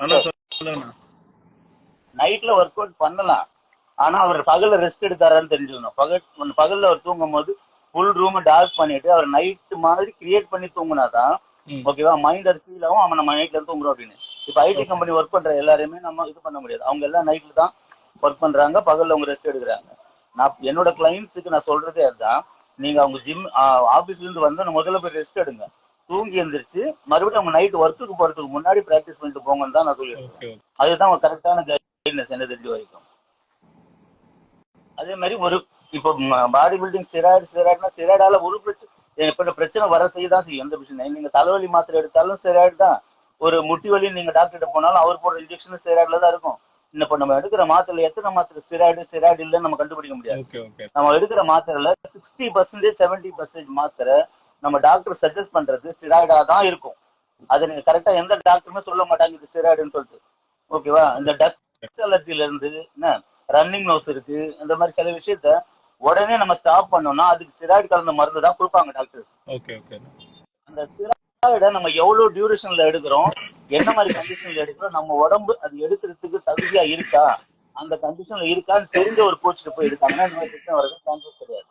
Hello சொல்லுங்கண்ணா. நைட்ல work out பண்ணலாம். ஆனா அவர் பகல்ல ரெஸ்ட் எடுத்தாரான்னு தெரிஞ்சுக்கணும். பகல்ல அவர் தூங்கும் போது ஃபுல் ரூம் டார்க் பண்ணிட்டு அவர் நைட் மாதிரி கிரியேட் பண்ணி தூங்குனாதான் ஓகேவா மைண்ட் அது ஃபீல் ஆகும். அவன் நம்ம நைட்ல தூங்குறோம் அப்படின்னு. இப்ப ஐடி ஓகே. கம்பெனி ஒர்க் பண்ற எல்லாருமே நம்ம இது பண்ண முடியாது. அவங்க எல்லாம் நைட்ல தான் ஒர்க் பண்றாங்க, பகல்ல அவங்க ரெஸ்ட் எடுக்கிறாங்க. நான் என்னோட கிளைண்ட்ஸுக்கு நான் சொல்றதே அதுதான். நீங்க அவங்க ஜிம் ஆபீஸ்ல இருந்து வந்து முதல்ல போய் ரெஸ்ட் எடுங்க. தூங்கி எந்திரிச்சு மறுபடியும் அவங்க நைட் ஒர்க்குக்கு போறதுக்கு முன்னாடி பிராக்டிஸ் பண்ணிட்டு போங்கன்னு தான் நான் சொல்லிட்டு இருக்கேன். ஓகே. அதுதான் கரெக்டான கைட்னஸ் என்ன தெரிஞ்ச வரைக்கும். அதே மாதிரி ஒரு இப்போ பாடி பில்டிங் ஸ்டெராய்டுனா ஸ்டெராய்டால ஒரு பிரச்சனை இப்ப பிரச்சனை வர செய்யதான் செய்யும். எந்த பிரச்சனை நீங்க தலைவலி மாத்திரை எடுத்தாலும் ஸ்டெராய்டு தான். ஒரு முட்டி வலி நீங்க டாக்டர் போனாலும் அவர் போடுற இன்ஜெக்ஷன் ஸ்டெராய்டுல தான் இருக்கும். இப்ப நம்ம எடுக்கிற மாத்திரை எத்தனை மாத்திரை ஸ்டெராய்டு இல்லைன்னு நம்ம கண்டுபிடிக்க முடியாது. ஓகே. ஓகே. நம்ம எடுக்கிற மாத்திரைல 60% 70% மாத்திரை நம்ம டாக்டர் சஜஸ்ட் பண்றது ஸ்டெராய்டா தான் இருக்கும். அதை நீங்க கரெக்டா எந்த டாக்டருமே சொல்ல மாட்டாங்க இது ஸ்டெராய்டுன்னு சொல்லிட்டு. ஓகேவா? இந்த டஸ்ட் அலர்ஜில இருந்து என்ன ரன்னிங் நோஸ் இருக்கு, இந்த மாதிரி சில விஷயத்த உடனே நம்ம ஸ்டாப் பண்ணோம்னா அதுக்கு ஸ்டெராய்டு கலந்த மருந்து தான் கொடுப்பாங்க டாக்டர்ஸ். ஓகே. ஓகே. அந்த ஸ்டெராய்டை நம்ம எவ்வளவு டியூரேஷன்ல எடுக்கிறோம், என்ன மாதிரி கண்டிஷன்ல எடுக்கிறோம், நம்ம உடம்பு அது எடுக்கிறதுக்கு தகுதியா இருக்கா, அந்த கண்டிஷன்ல இருக்கான்னு தெரிஞ்ச ஒரு கோச்சுக்கு போய் எடுத்தாங்கன்னா இந்த மாதிரி பிரச்சனை வரது சான்சஸ் கிடையாது.